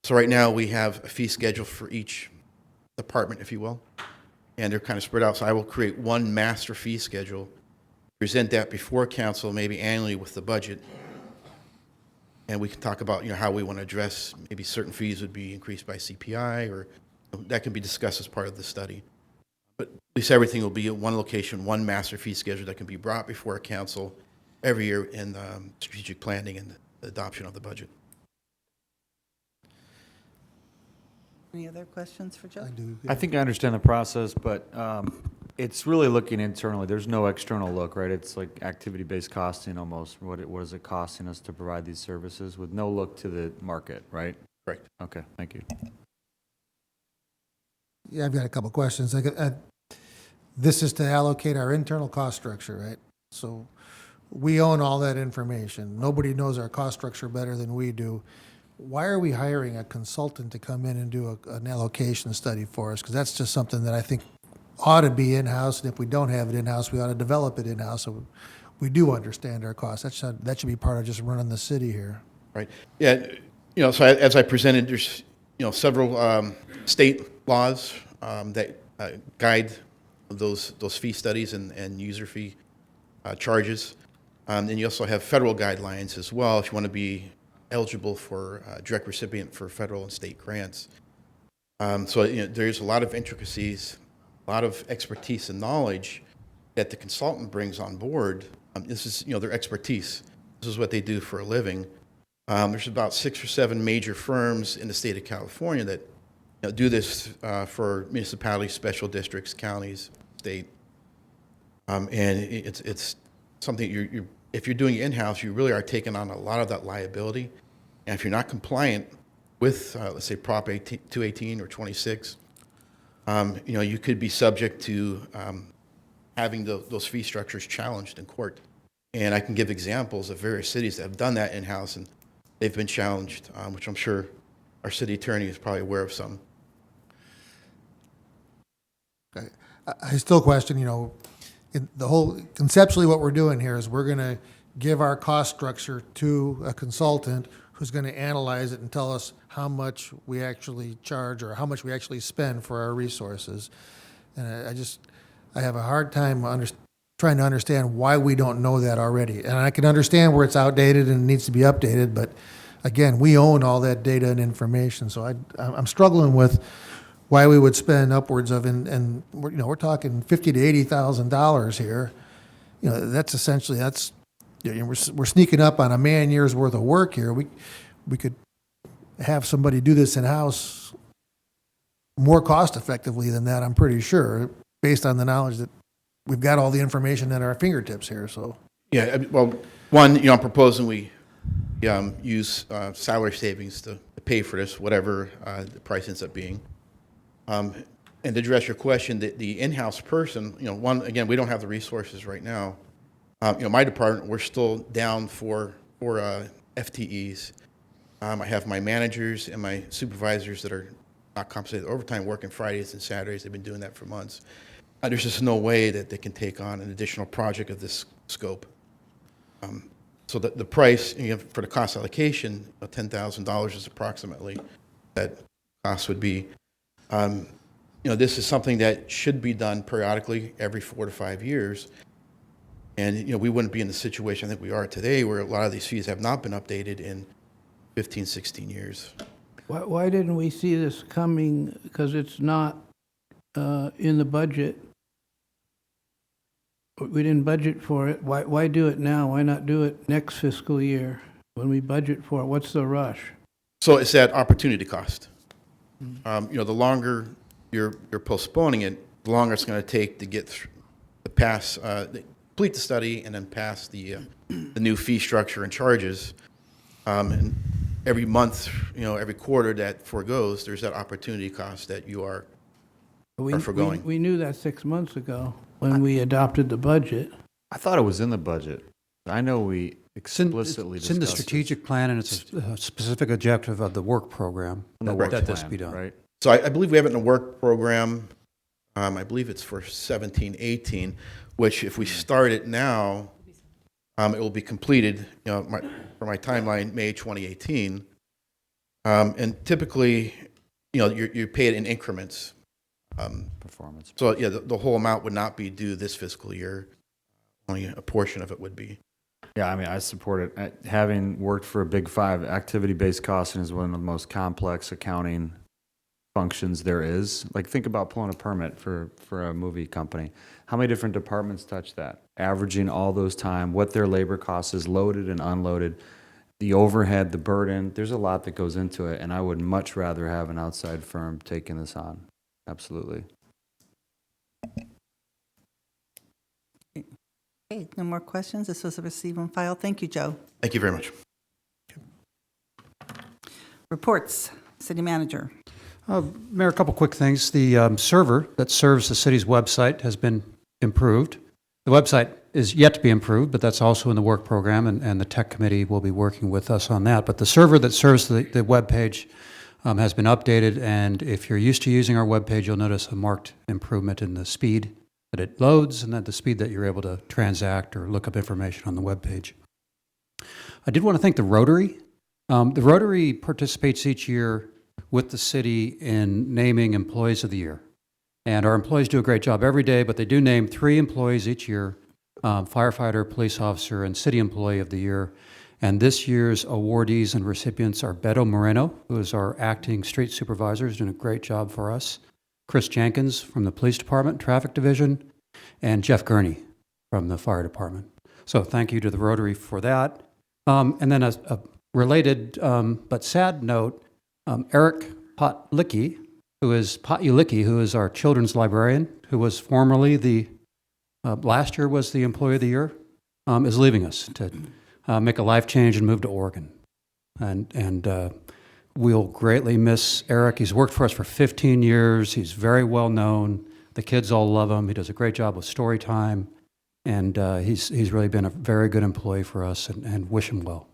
[SPEAKER 25] So right now we have a fee schedule for each department, if you will, and they're kind of spread out. So I will create one master fee schedule, present that before council, maybe annually with the budget, and we can talk about how we want to address maybe certain fees would be increased by CPI, or that can be discussed as part of the study. But at least everything will be at one location, one master fee schedule that can be brought before council every year in strategic planning and the adoption of the budget.
[SPEAKER 1] Any other questions for Joe?
[SPEAKER 23] I do.
[SPEAKER 20] I think I understand the process, but it's really looking internally. There's no external look, right? It's like activity-based costing almost. What is it costing us to provide these services with no look to the market, right?
[SPEAKER 25] Correct.
[SPEAKER 20] Okay, thank you.
[SPEAKER 23] Yeah, I've got a couple questions. This is to allocate our internal cost structure, right? So we own all that information. Nobody knows our cost structure better than we do. Why are we hiring a consultant to come in and do an allocation study for us? Because that's just something that I think ought to be in-house, and if we don't have it in-house, we ought to develop it in-house so we do understand our costs. That should be part of just running the city here.
[SPEAKER 25] Right. Yeah. So as I presented, there's several state laws that guide those fee studies and user fee charges. And you also have federal guidelines as well if you want to be eligible for direct recipient for federal and state grants. So there's a lot of intricacies, a lot of expertise and knowledge that the consultant brings on board. This is their expertise. This is what they do for a living. There's about 6 or 7 major firms in the state of California that do this for municipalities, special districts, counties, state. And it's something if you're doing it in-house, you really are taking on a lot of that liability. And if you're not compliant with, let's say, Prop 218 or 26, you could be subject to having those fee structures challenged in court. And I can give examples of various cities that have done that in-house, and they've been challenged, which I'm sure our city attorney is probably aware of some.
[SPEAKER 23] Okay. I still question, conceptually what we're doing here is we're going to give our cost structure to a consultant who's going to analyze it and tell us how much we actually charge or how much we actually spend for our resources. And I have a hard time trying to understand why we don't know that already. And I can understand where it's outdated and it needs to be updated, but again, we own all that data and information. So I'm struggling with why we would spend upwards of, and we're talking $50,000 to $80,000 here. That's we're sneaking up on a man year's worth of work here. We could have somebody do this in-house more cost effectively than that, I'm pretty sure, based on the knowledge that we've got all the information at our fingertips here. So
[SPEAKER 25] Yeah, well, one, I'm proposing we use salary savings to pay for this, whatever the price ends up being. And to address your question, the in-house person, one, again, we don't have the resources right now. My department, we're still down for FTEs. I have my managers and my supervisors that are not compensated overtime working Fridays and Saturdays. They've been doing that for months. There's just no way that they can take on an additional project of this scope. So the price for the cost allocation, $10,000 is approximately that cost would be. This is something that should be done periodically every 4 to 5 years. And, we wouldn't be in the situation I think we are today where a lot of these fees have not been updated in 15, 16 years.
[SPEAKER 4] Why didn't we see this coming? Because it's not in the budget. We didn't budget for it. Why do it now? Why not do it next fiscal year when we budget for it? What's the rush?
[SPEAKER 25] So it's that opportunity cost. The longer you're postponing it, the longer it's going to take to get through, complete the study and then pass the new fee structure and charges. And every month, every quarter that foregoes, there's that opportunity cost that you are foregoing.
[SPEAKER 4] We knew that 6 months ago when we adopted the budget.
[SPEAKER 20] I thought it was in the budget. I know we explicitly
[SPEAKER 24] It's in the strategic plan, and it's a specific objective of the work program that this be done.
[SPEAKER 20] Right.
[SPEAKER 25] So I believe we have it in the work program. I believe it's for 17, 18, which if we start it now, it will be completed, for my timeline, May 2018. And typically, you pay it in increments.
[SPEAKER 20] Performance.
[SPEAKER 25] So yeah, the whole amount would not be due this fiscal year. Only a portion of it would be.
[SPEAKER 20] Yeah, I support it. Having worked for a Big Five, activity-based costing is one of the most complex accounting functions there is. Like, think about pulling a permit for a movie company. How many different departments touch that? Averaging all those time, what their labor cost is, loaded and unloaded, the overhead, the burden. There's a lot that goes into it, and I would much rather have an outside firm taking this on. Absolutely.
[SPEAKER 1] Okay, no more questions. This was a receive and file. Thank you, Joe.
[SPEAKER 25] Thank you very much.
[SPEAKER 1] Reports, City Manager.
[SPEAKER 24] Mayor, a couple quick things. The server that serves the city's website has been improved. The website is yet to be improved, but that's also in the work program, and the tech committee will be working with us on that. But the server that serves the web page has been updated, and if you're used to using our web page, you'll notice a marked improvement in the speed that it loads and then the speed that you're able to transact or look up information on the web page. I did want to thank the Rotary. The Rotary participates each year with the city in naming Employees of the Year. And our employees do a great job every day, but they do name 3 employees each year, firefighter, police officer, and city employee of the year. And this year's awardees and recipients are Beto Moreno, who is our acting street supervisor, who's doing a great job for us, Chris Jenkins from the police department, traffic division, and Jeff Gurney from the fire department. So thank you to the Rotary for that. And then a related but sad note, Eric Potlicki, who is our children's librarian, who was formerly last year was the Employee of the Year, is leaving us to make a life change and move to Oregon. And we'll greatly miss Eric. He's worked for us for 15 years. He's very well known. The kids all love him. He does a great job with story time. And he's really been a very good employee for us, and wish him well.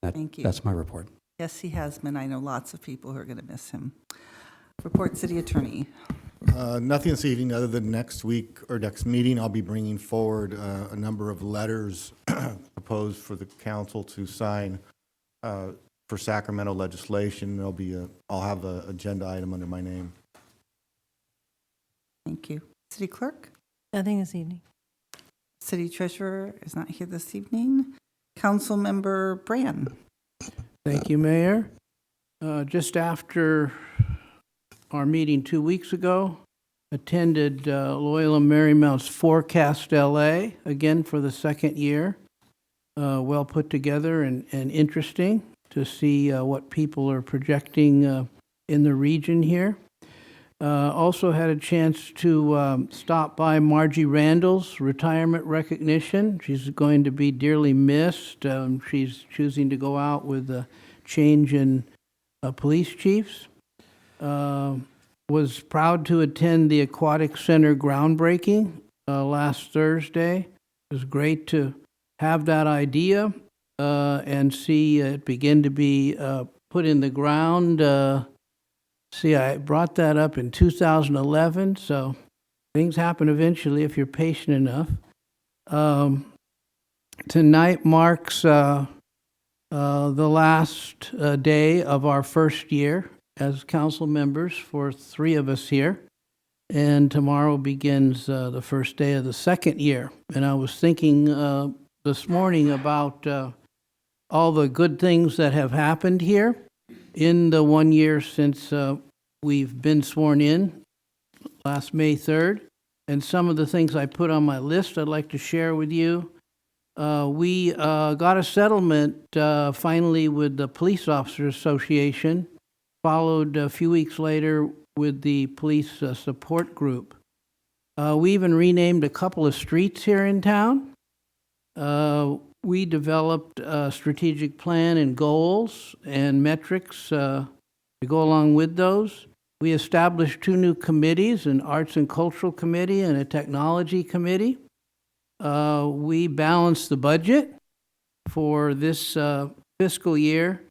[SPEAKER 1] Thank you.
[SPEAKER 24] That's my report.
[SPEAKER 1] Yes, he has been. I know lots of people who are going to miss him. Report, City Attorney.
[SPEAKER 7] Nothing this evening other than next week or next meeting, I'll be bringing forward a number of letters proposed for the council to sign for Sacramento legislation. I'll have an agenda item under my name.
[SPEAKER 1] Thank you. City Clerk?
[SPEAKER 22] Nothing this evening.
[SPEAKER 1] City Treasurer is not here this evening. Council Member Brand.
[SPEAKER 4] Thank you, Mayor. Just after our meeting 2 weeks ago, attended Loyola Marymount's Forecast LA, again for the second year. well put together and interesting to see what people are projecting in the region here. Also had a chance to stop by Margie Randall's retirement recognition. She's going to be dearly missed. She's choosing to go out with a change in police chiefs. Was proud to attend the Aquatic Center groundbreaking last Thursday. It was great to have that idea and see it begin to be put in the ground. See, I brought that up in 2011, so things happen eventually if you're patient enough. Tonight marks the last day of our first year as council members for 3 of us here. And tomorrow begins the first day of the second year. And I was thinking this morning about all the good things that have happened here in the 1 year since we've been sworn in last May 3rd. And some of the things I put on my list I'd like to share with you. We got a settlement finally with the Police Officers Association, followed a few weeks later with the police support group. We even renamed a couple of streets here in town. We developed a strategic plan and goals and metrics to go along with those. We established 2 new committees, an Arts and Cultural Committee and a Technology Committee. We balanced the budget for this fiscal year.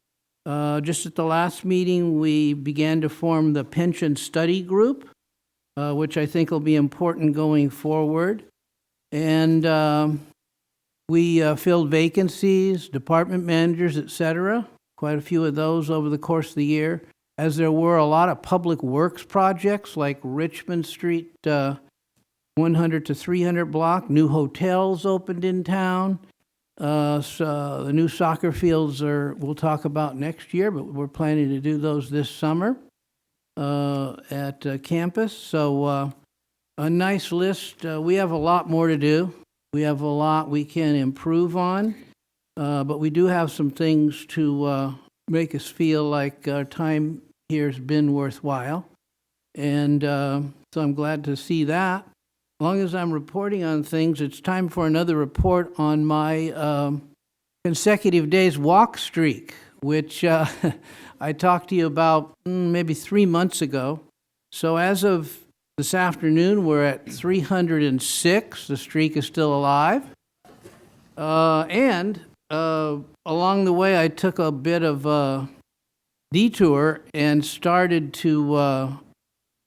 [SPEAKER 4] Just at the last meeting, we began to form the Pension Study Group, which I think will be important going forward. And we filled vacancies, department managers, etc., quite a few of those over the course of the year, as there were a lot of public works projects like Richmond Street 100 to 300 block, new hotels opened in town. So the new soccer fields we'll talk about next year, but we're planning to do those this summer at campus. So a nice list. We have a lot more to do. We have a lot we can improve on, but we do have some things to make us feel like our time here has been worthwhile. And so I'm glad to see that. As long as I'm reporting on things, it's time for another report on my consecutive days walk streak, which I talked to you about maybe 3 months ago. So as of this afternoon, we're at 306. The streak is still alive. And along the way, I took a bit of a detour and started to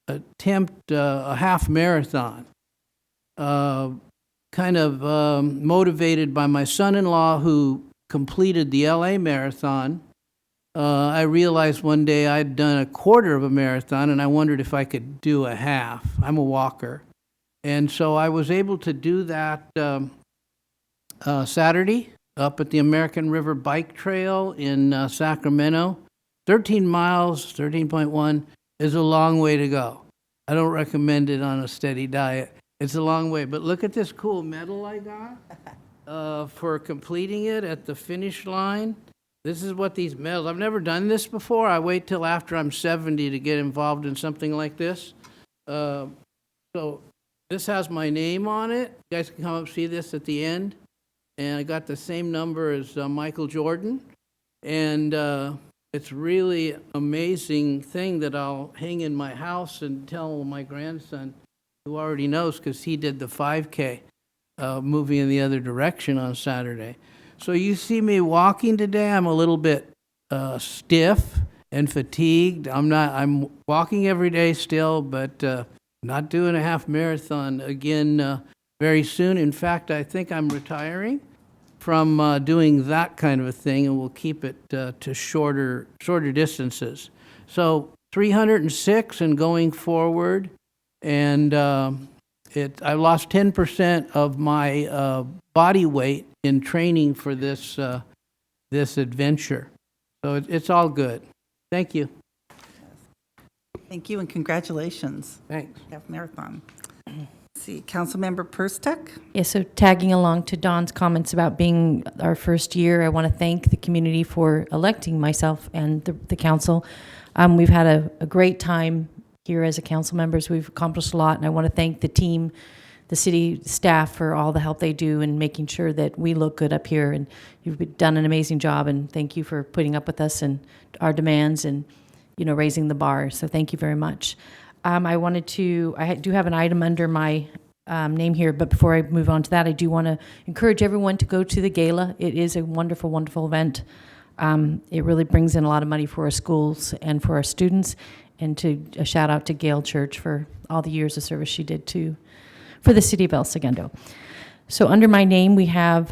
[SPEAKER 4] attempt a half marathon. Kind of motivated by my son-in-law who completed the LA marathon. I realized one day I'd done a quarter of a marathon and I wondered if I could do a half. I'm a walker. And so I was able to do that Saturday up at the American River Bike Trail in Sacramento. 13 miles, 13.1 is a long way to go. I don't recommend it on a steady diet. It's a long way, but look at this cool medal I got for completing it at the finish line. This is what these medals, I've never done this before. I wait till after I'm 70 to get involved in something like this. So this has my name on it. You guys can come up and see this at the end. And I got the same number as Michael Jordan. And it's really amazing thing that I'll hang in my house and tell my grandson, who already knows because he did the 5K, moving in the other direction on Saturday. So you see me walking today. I'm a little bit stiff and fatigued. I'm walking every day still, but not doing a half marathon again very soon. In fact, I think I'm retiring from doing that kind of a thing, and we'll keep it to shorter distances. So 306 and going forward. And I lost 10% of my body weight in training for this adventure. So it's all good. Thank you.
[SPEAKER 1] Thank you and congratulations.
[SPEAKER 4] Thanks.
[SPEAKER 1] Half marathon. see, Councilmember Pirsztuk.
[SPEAKER 17] Yeah, so tagging along to Don's comments about being our first year, I want to thank the community for electing myself and the council. We've had a great time here as a council members. We've accomplished a lot, and I want to thank the team, the city staff for all the help they do in making sure that we look good up here. And you've done an amazing job, and thank you for putting up with us and our demands and, you know, raising the bar. So thank you very much. I do have an item under my name here, but before I move on to that, I do want to encourage everyone to go to the Gala. It is a wonderful, wonderful event. It really brings in a lot of money for our schools and for our students, and a shout out to Gail Church for all the years of service she did for the City of El Segundo. So under my name, we have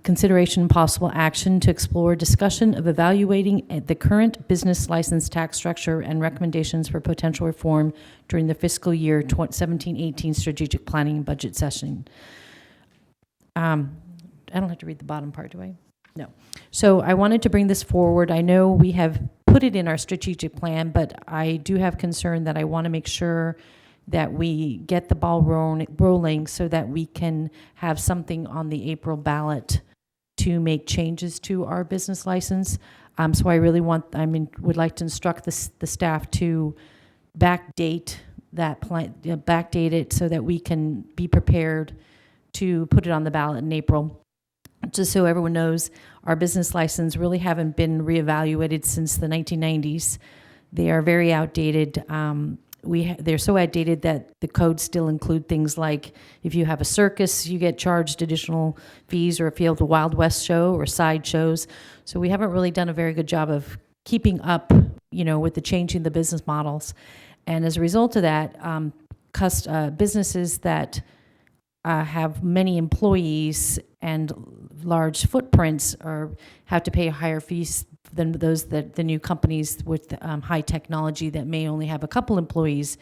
[SPEAKER 17] consideration and possible action to explore discussion of evaluating the current business license tax structure and recommendations for potential reform during the fiscal year 17-18 strategic planning and budget session. I don't have to read the bottom part, do I? No. So I wanted to bring this forward. I know we have put it in our strategic plan, but I do have concern that I want to make sure that we get the ball rolling so that we can have something on the April ballot to make changes to our business license. So I really would like to instruct the staff to backdate that plan, backdate it so that we can be prepared to put it on the ballot in April. Just so everyone knows, our business license really haven't been reevaluated since the 1990s. They are very outdated. They're so outdated that the codes still include things like if you have a circus, you get charged additional fees, or if you have the Wild West show or side shows. So we haven't really done a very good job of keeping up, with the changing the business models. And as a result of that, businesses that have many employees and large footprints have to pay higher fees than the new companies with high technology that may only have a couple employees.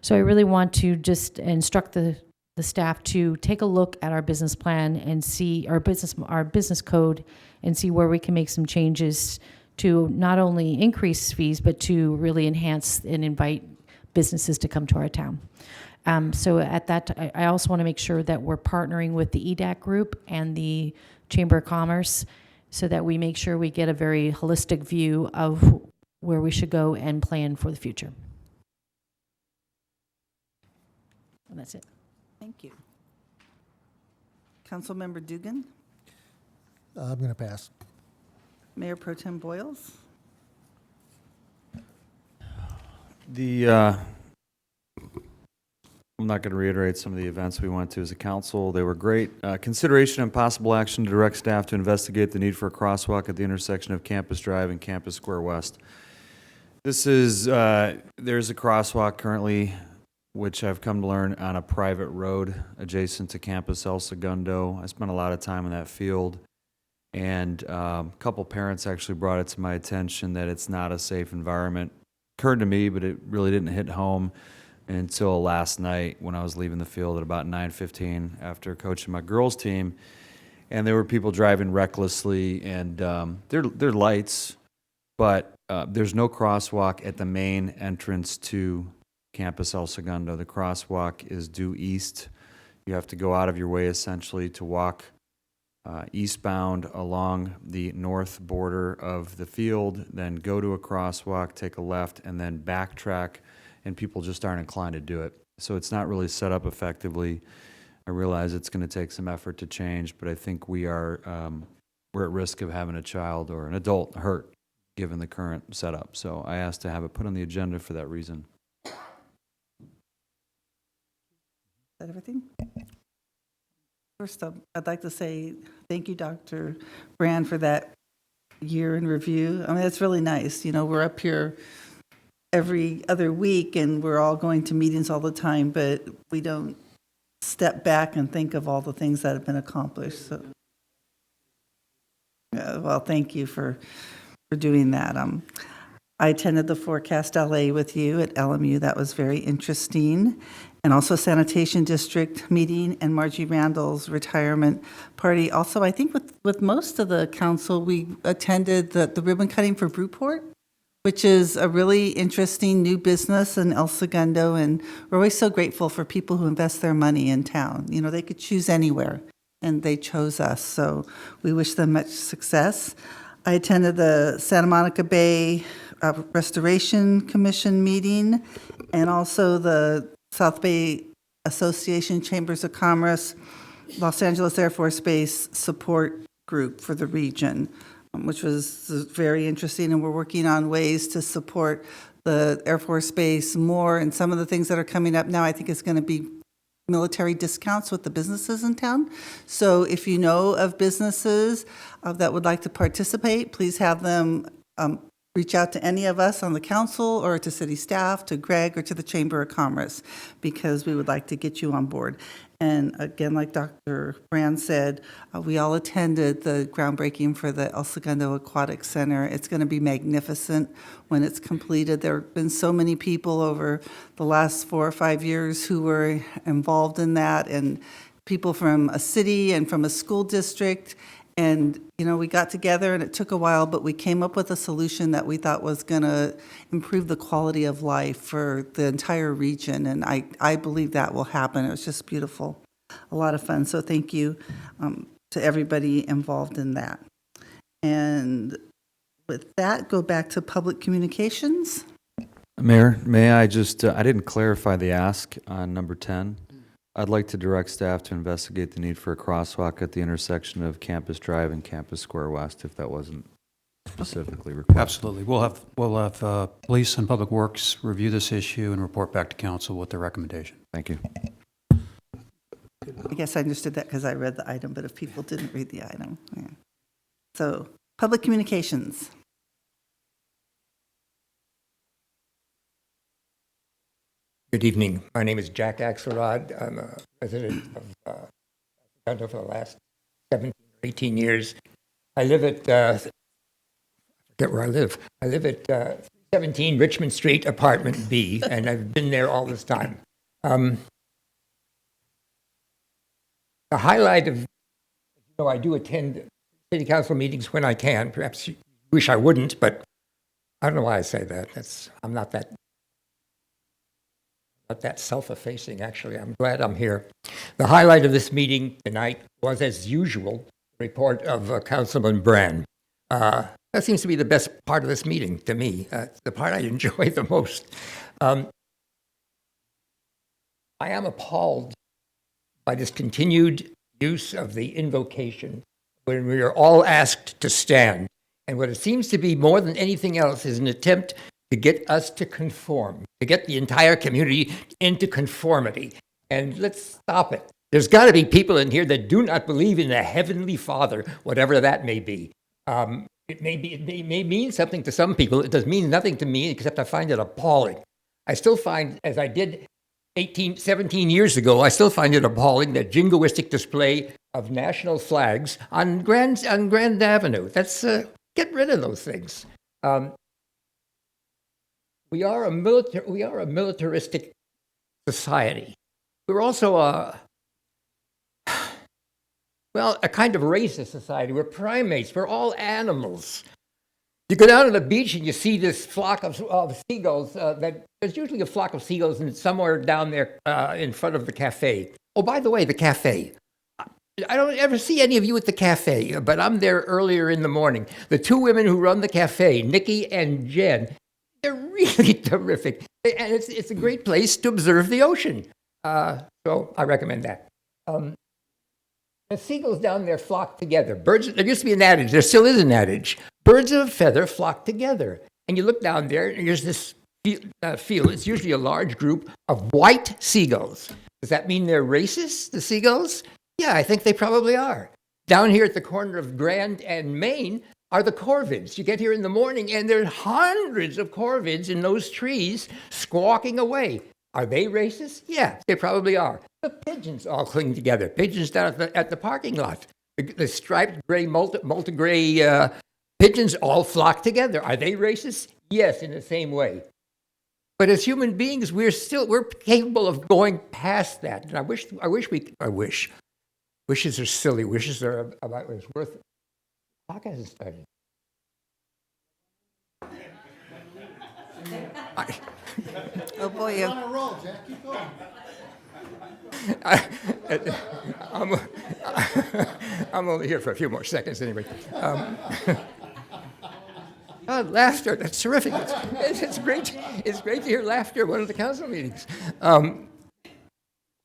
[SPEAKER 17] So I really want to just instruct the staff to take a look at our business plan and see our business code and see where we can make some changes to not only increase fees, but to really enhance and invite businesses to come to our town. So at that, I also want to make sure that we're partnering with the EDAC group and the Chamber of Commerce so that we make sure we get a very holistic view of where we should go and plan for the future. And that's it.
[SPEAKER 1] Thank you. Councilmember Dugan.
[SPEAKER 23] I'm going to pass.
[SPEAKER 1] Mayor Pro Tem Boyles.
[SPEAKER 20] I'm not going to reiterate some of the events we went to as a council. They were great. Consideration and possible action to direct staff to investigate the need for a crosswalk at the intersection of Campus Drive and Campus Square West. There's a crosswalk currently, which I've come to learn, on a private road adjacent to Campus El Segundo. I spent a lot of time in that field, and a couple parents actually brought it to my attention that it's not a safe environment. Occurred to me, but it really didn't hit home until last night when I was leaving the field at about 9:15 after coaching my girls' team, and there were people driving recklessly, and they're lights, but there's no crosswalk at the main entrance to Campus El Segundo. The crosswalk is due east. You have to go out of your way essentially to walk eastbound along the north border of the field, then go to a crosswalk, take a left, and then backtrack, and people just aren't inclined to do it. So it's not really set up effectively. I realize it's going to take some effort to change, but I think we're at risk of having a child or an adult hurt given the current setup. So I asked to have it put on the agenda for that reason.
[SPEAKER 1] Is that everything? First, I'd like to say thank you, Dr. Brand, for that year in review. I mean, it's really nice. We're up here every other week and we're all going to meetings all the time, but we don't step back and think of all the things that have been accomplished. So, well, thank you for doing that. I attended the Forecast LA with you at LMU. That was very interesting. And also Sanitation District meeting and Margie Randall's retirement party. Also, I think with most of the council, we attended the ribbon cutting for Brewport which is a really interesting new business in El Segundo, and we're always so grateful for people who invest their money in town. You know, they could choose anywhere, and they chose us, so we wish them much success. I attended the Santa Monica Bay Restoration Commission meeting, and also the South Bay Association Chambers of Commerce Los Angeles Air Force Base support group for the region, which was very interesting, and we're working on ways to support the Air Force Base more, and some of the things that are coming up now I think is going to be military discounts with the businesses in town. So if you know of businesses that would like to participate, please have them reach out to any of us on the council or to city staff, to Greg, or to the Chamber of Commerce, because we would like to get you on board. And again, like Dr. Brand said, we all attended the groundbreaking for the El Segundo Aquatic Center. It's going to be magnificent when it's completed. There have been so many people over the last 4 or 5 years who were involved in that, and people from a city and from a school district. And, you know, we got together, and it took a while, but we came up with a solution that we thought was going to improve the quality of life for the entire region. And I believe that will happen. It was just beautiful, a lot of fun. So thank you to everybody involved in that. And with that, go back to public communications.
[SPEAKER 20] Mayor, may I just, I didn't clarify the ask on number 10. I'd like to direct staff to investigate the need for a crosswalk at the intersection of Campus Drive and Campus Square West, if that wasn't specifically requested.
[SPEAKER 24] Absolutely. We'll have Police and Public Works review this issue and report back to council with their recommendation.
[SPEAKER 20] Thank you.
[SPEAKER 1] I guess I understood that because I read the item, but if people didn't read the item. Yeah. So, public communications.
[SPEAKER 6] Good evening. My name is Jack Axelrod. I'm a resident of Segundo for the last 17 or 18 years. I live at, I forget where I live. I live at 17 Richmond Street, apartment B, and I've been there all this time. The highlight of, I do attend city council meetings when I can. Perhaps you wish I wouldn't, but I don't know why I say that. I'm not that self-effacing, actually. I'm glad I'm here. The highlight of this meeting tonight was, as usual, the report of Councilman Brand. That seems to be the best part of this meeting to me. It's the part I enjoy the most. I am appalled by this continued use of the invocation when we are all asked to stand. And what it seems to be more than anything else is an attempt to get us to conform, to get the entire community into conformity. And let's stop it. There's got to be people in here that do not believe in a heavenly Father, whatever that may be. It may mean something to some people. It does mean nothing to me, except I find it appalling. I still find, as I did 17 years ago, I still find it appalling that jingoistic display of national flags on Grand Avenue. That's get rid of those things. We are a militaristic society. We're also a kind of racist society. We're primates. We're all animals. You go down to the beach and you see this flock of seagulls. There's usually a flock of seagulls somewhere down there in front of the cafe. Oh, by the way, the cafe. I don't ever see any of you at the cafe, but I'm there earlier in the morning. The two women who run the cafe, Nikki and Jen, they're really terrific. And it's a great place to observe the ocean. So I recommend that. The seagulls down there flock together. There used to be an adage. There still is an adage. Birds of a feather flock together. And you look down there, and there's this field. It's usually a large group of white seagulls. Does that mean they're racist, the seagulls? Yeah, I think they probably are. Down here at the corner of Grand and Main are the corvids. You get here in the morning, and there's hundreds of corvids in those trees squawking away. Are they racist? Yeah, they probably are. The pigeons all cling together. Pigeons down at the parking lot. The striped gray, multi-gray pigeons all flock together. Are they racist? Yes, in the same way. But as human beings, we're capable of going past that. And I wish. Wishes are silly. Wishes are about what's worth it. Clock hasn't started.
[SPEAKER 1] Oh, boy.
[SPEAKER 23] You're on a roll, Jack. Keep going.
[SPEAKER 6] I'm only here for a few more seconds anyway. Laughter, that's terrific. It's great. It's great to hear laughter at one of the council meetings. I'm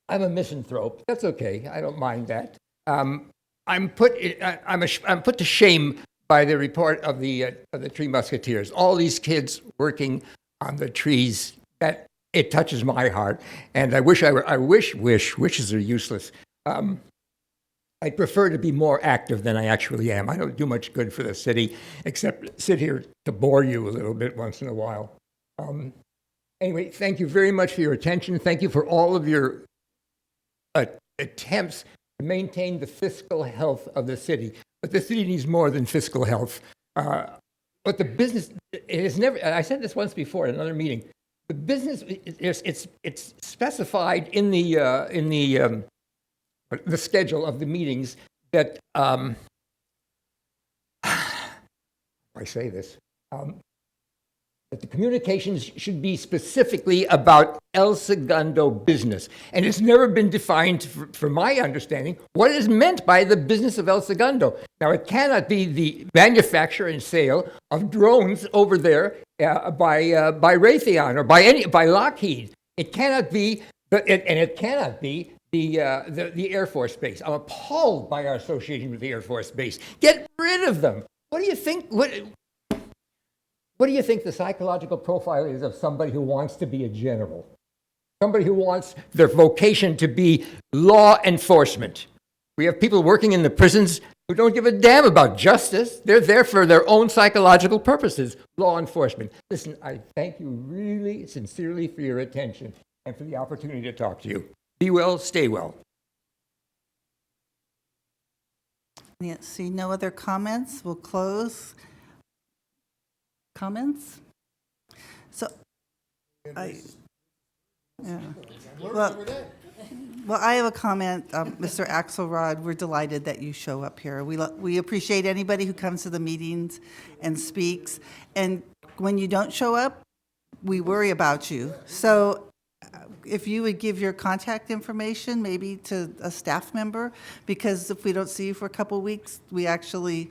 [SPEAKER 6] a misanthrope. That's okay. I don't mind that. I'm put to shame by the report of the Tree Musketeers. All these kids working on the trees. That it touches my heart, and I wish wishes are useless. I'd prefer to be more active than I actually am. I don't do much good for the city, except sit here to bore you a little bit once in a while. Anyway, thank you very much for your attention. Thank you for all of your attempts to maintain the fiscal health of the city. But the city needs more than fiscal health. But the business, it has never, I said this once before in another meeting, the business, it's specified in the schedule of the meetings that, I say this, that the communications should be specifically about El Segundo business. And it's never been defined, from my understanding, what is meant by the business of El Segundo. Now, it cannot be the manufacture and sale of drones over there by Raytheon or by Lockheed. It cannot be, it cannot be the Air Force Base. I'm appalled by our association with the Air Force Base. Get rid of them. What do you think? What do you think the psychological profile is of somebody who wants to be a general? Somebody who wants their vocation to be law enforcement. We have people working in the prisons who don't give a damn about justice. They're there for their own psychological purposes, law enforcement. Listen, I thank you really sincerely for your attention and for the opportunity to talk to you. Be well, stay well.
[SPEAKER 1] Yeah, see no other comments. We'll close. Comments? So, well, I have a comment, Mr. Axelrod. We're delighted that you show up here. We appreciate anybody who comes to the meetings and speaks. And when you don't show up, we worry about you. So, if you would give your contact information, maybe to a staff member, because if we don't see you for a couple of weeks, we actually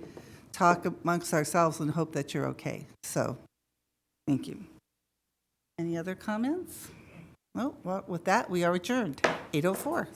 [SPEAKER 1] talk amongst ourselves and hope that you're okay. So, thank you. Any other comments? No? Well, with that, we are adjourned. 8:04.